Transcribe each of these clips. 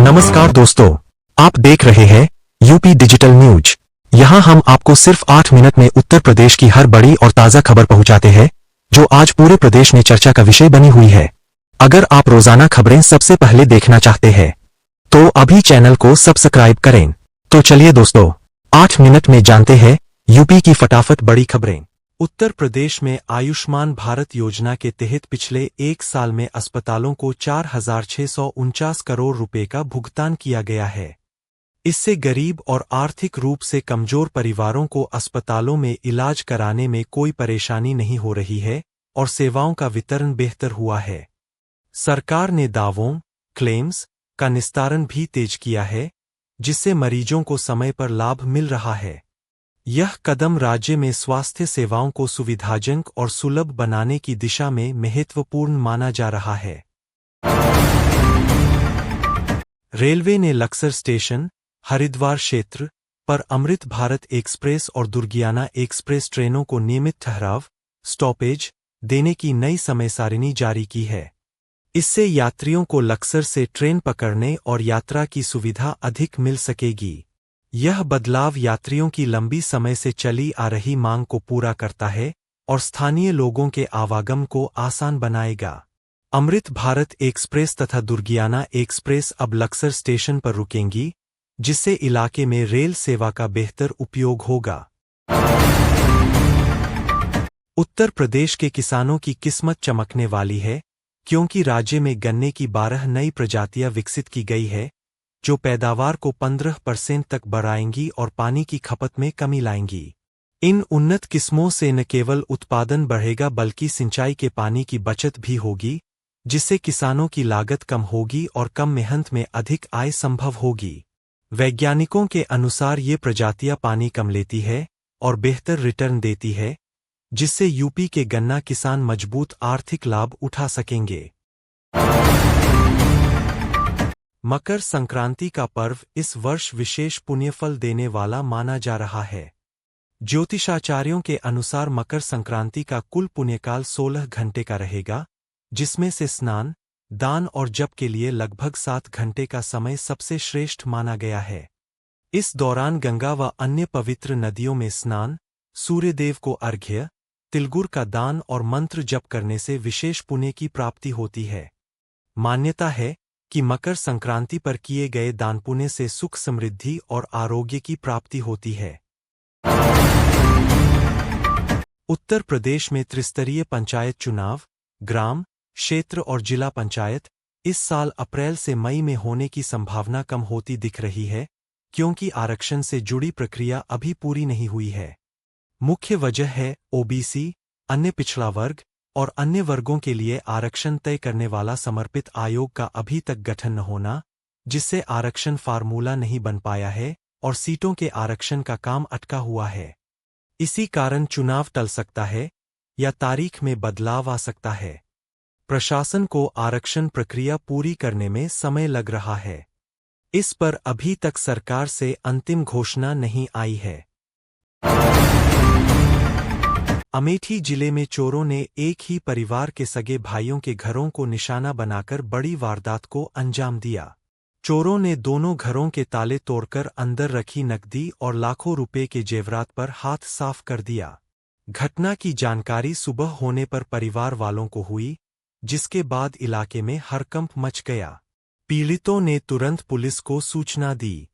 नमस्कार दोस्तों, आप देख रहे हैं यूपी डिजिटल न्यूज। यहाँ हम आपको सिर्फ 8 मिनट में उत्तर प्रदेश की हर बड़ी और ताजा खबर पहुंचाते हैं, जो आज पूरे प्रदेश में चर्चा का विषय बनी हुई है। अगर आप रोजाना खबरें सबसे पहले देखना चाहते हैं, तो अभी चैनल को सब्सक्राइब करें। तो चलिए दोस्तों, 8 मिनट में जानते हैं यूपी की फटाफट बड़ी खबरें। उत्तर प्रदेश में आयुष्मान भारत योजना के तहत पिछले 1 साल में अस्पतालों को 4,649 करोड़ रुपए का भुगतान किया गया है। इससे गरीब और आर्थिक रूप से कमजोर परिवारों को अस्पतालों में इलाज कराने में कोई परेशानी नहीं हो रही है और सेवाओं का वितरण बेहतर हुआ है। सरकार ने दावों, क्लेम्स का निस्तारण भी तेज किया है, जिससे मरीजों को समय पर लाभ मिल रहा है। यह कदम राज्य में स्वास्थ्य सेवाओं को सुविधाजनक और सुलभ बनाने की दिशा में महत्वपूर्ण माना जा रहा है। रेलवे ने लक्सर स्टेशन, हरिद्वार क्षेत्र पर अमृत भारत एक्सप्रेस और दुर्गियाना एक्सप्रेस ट्रेनों को नियमित ठहराव, स्टॉपेज देने की नई समय सारिणी जारी की है। इससे यात्रियों को लक्सर से ट्रेन पकड़ने और यात्रा की सुविधा अधिक मिल सकेगी। यह बदलाव यात्रियों की लंबी समय से चली आ रही मांग को पूरा करता है और स्थानीय लोगों के आवागम को आसान बनाएगा। अमृत भारत एक्सप्रेस तथा दुर्गियाना एक्सप्रेस अब लक्सर स्टेशन पर रुकेंगी, जिससे इलाके में रेल सेवा का बेहतर उपयोग होगा। उत्तर प्रदेश के किसानों की किस्मत चमकने वाली है, क्योंकि राज्य में गन्ने की 12 नई प्रजातियां विकसित की गई है, जो पैदावार को 15% तक बढ़ाएंगी और पानी की खपत में कमी लाएंगी। इन उन्नत किस्मों से न केवल उत्पादन बढ़ेगा बल्कि सिंचाई के पानी की बचत भी होगी, जिससे किसानों की लागत कम होगी और कम मेहनत में अधिक आय संभव होगी। वैज्ञानिकों के अनुसार ये प्रजातियां पानी कम लेती है और बेहतर रिटर्न देती है, जिससे यूपी के गन्ना किसान मजबूत आर्थिक लाभ उठा सकेंगे। मकर संक्रांति का पर्व इस वर्ष विशेष पुण्यफल देने वाला माना जा रहा है। ज्योतिषाचार्यों के अनुसार मकर संक्रांति का कुल पुण्यकाल 16 घंटे का रहेगा, जिसमें से स्नान, दान और जप के लिए लगभग 7 घंटे का समय सबसे श्रेष्ठ माना गया है। इस दौरान गंगा व अन्य पवित्र नदियों में स्नान, सूर्यदेव को अर्घ्य, तिलगुर का दान और मंत्र जप करने से विशेष पुण्य की प्राप्ति होती है। मान्यता है कि मकर संक्रांति पर किए गए दान पुण्य से सुख समृद्धि और आरोग्य की प्राप्ति होती है। उत्तर प्रदेश में त्रिस्तरीय पंचायत चुनाव, ग्राम, क्षेत्र और जिला पंचायत इस साल अप्रैल से मई में होने की संभावना कम होती दिख रही है, क्योंकि आरक्षण से जुड़ी प्रक्रिया अभी पूरी नहीं हुई है। मुख्य वजह है ओबीसी, अन्य पिछड़ा वर्ग और अन्य वर्गों के लिए आरक्षण तय करने वाला समर्पित आयोग का अभी तक गठन न होना, जिससे आरक्षण फार्मूला नहीं बन पाया है और सीटों के आरक्षण का काम अटका हुआ है। इसी कारण चुनाव टल सकता है या तारीख में बदलाव आ सकता है। प्रशासन को आरक्षण प्रक्रिया पूरी करने में समय लग रहा है। इस पर अभी तक सरकार से अंतिम घोषणा नहीं आई है। अमेठी जिले में चोरों ने एक ही परिवार के सगे भाइयों के घरों को निशाना बनाकर बड़ी वारदात को अंजाम दिया। चोरों ने दोनों घरों के ताले तोड़कर अंदर रखी नकदी और लाखों रुपए के जेवरात पर हाथ साफ कर दिया। घटना की जानकारी सुबह होने पर परिवार वालों को हुई, जिसके बाद इलाके में हड़कंप मच गया। पीड़ितों ने तुरंत पुलिस को सूचना दी।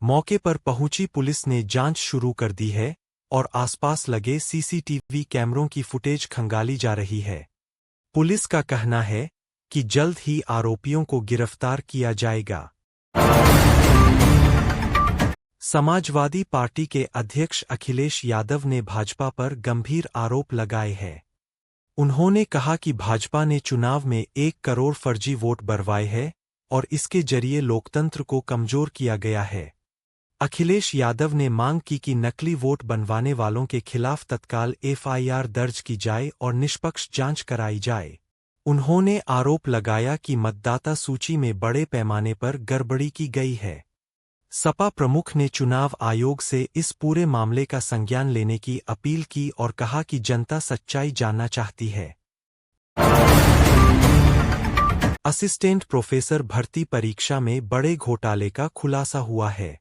मौके पर पहुंची पुलिस ने जांच शुरू कर दी है और आसपास लगे सीसीटीवी कैमरों की फुटेज खंगाली जा रही है। पुलिस का कहना है कि जल्द ही आरोपियों को गिरफ्तार किया जाएगा। समाजवादी पार्टी के अध्यक्ष अखिलेश यादव ने भाजपा पर गंभीर आरोप लगाए हैं। उन्होंने कहा कि भाजपा ने चुनाव में 1 करोड़ फर्जी वोट भरवाए हैं और इसके जरिए लोकतंत्र को कमजोर किया गया है। अखिलेश यादव ने मांग की कि नकली वोट बनवाने वालों के खिलाफ तत्काल एफआईआर दर्ज की जाए और निष्पक्ष जांच कराई जाए। उन्होंने आरोप लगाया कि मतदाता सूची में बड़े पैमाने पर गड़बड़ी की गई है। सपा प्रमुख ने चुनाव आयोग से इस पूरे मामले का संज्ञान लेने की अपील की और कहा कि जनता सच्चाई जानना चाहती है। असिस्टेंट प्रोफेसर भर्ती परीक्षा में बड़े घोटाले का खुलासा हुआ है।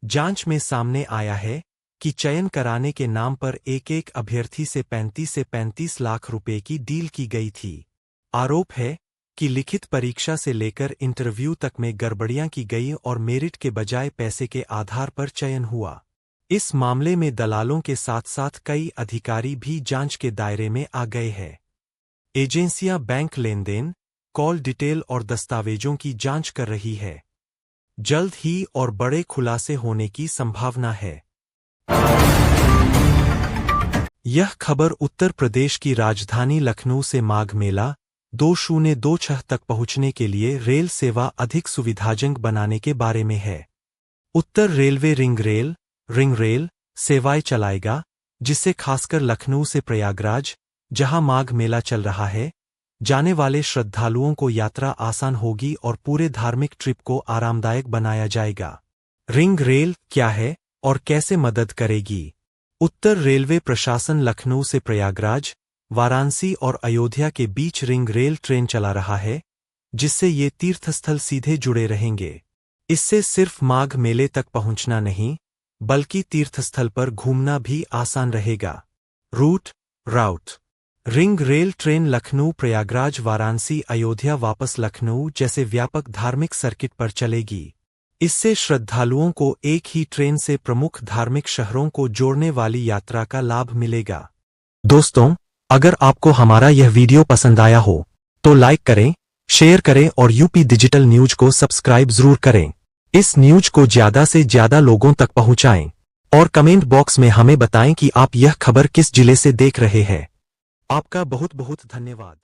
जांच में सामने आया है कि चयन कराने के नाम पर एक अभ्यर्थी से 35 लाख रुपए की डील की गई थी। आरोप है कि लिखित परीक्षा से लेकर इंटरव्यू तक में गड़बड़ियां की गई और मेरिट के बजाय पैसे के आधार पर चयन हुआ। इस मामले में दलालों के साथ साथ कई अधिकारी भी जांच के दायरे में आ गए हैं। एजेंसियां बैंक लेनदेन, कॉल डिटेल और दस्तावेजों की जांच कर रही है। जल्द ही और बड़े खुलासे होने की संभावना है। यह खबर उत्तर प्रदेश की राजधानी लखनऊ से माघ मेला 2026 तक पहुंचने के लिए रेल सेवा अधिक सुविधाजनक बनाने के बारे में है। उत्तर रेलवे रिंग रेल सेवाएं चलाएगा, जिससे खासकर लखनऊ से प्रयागराज, जहां माघ मेला चल रहा है, जाने वाले श्रद्धालुओं को यात्रा आसान होगी और पूरे धार्मिक ट्रिप को आरामदायक बनाया जाएगा। रिंग रेल क्या है और कैसे मदद करेगी? उत्तर रेलवे प्रशासन लखनऊ से प्रयागराज, वाराणसी और अयोध्या के बीच रिंग रेल ट्रेन चला रहा है, जिससे ये तीर्थस्थल सीधे जुड़े रहेंगे। इससे सिर्फ माघ मेले तक पहुंचना नहीं, बल्कि तीर्थस्थल पर घूमना भी आसान रहेगा। Route ring rail train Lucknow, Prayagraj, Varanasi, Ayodhya वापस लखनऊ जैसे व्यापक धार्मिक सर्किट पर चलेगी। इससे श्रद्धालुओं को एक ही ट्रेन से प्रमुख धार्मिक शहरों को जोड़ने वाली यात्रा का लाभ मिलेगा। दोस्तों, अगर आपको हमारा यह वीडियो पसंद आया हो तो लाइक करें, शेयर करें और यूपी डिजिटल न्यूज को सब्सक्राइब जरूर करें। इस न्यूज को ज्यादा से ज्यादा लोगों तक पहुंचाएं और कमेंट बॉक्स में हमें बताएं कि आप यह खबर किस जिले से देख रहे हैं। आपका बहुत बहुत धन्यवाद।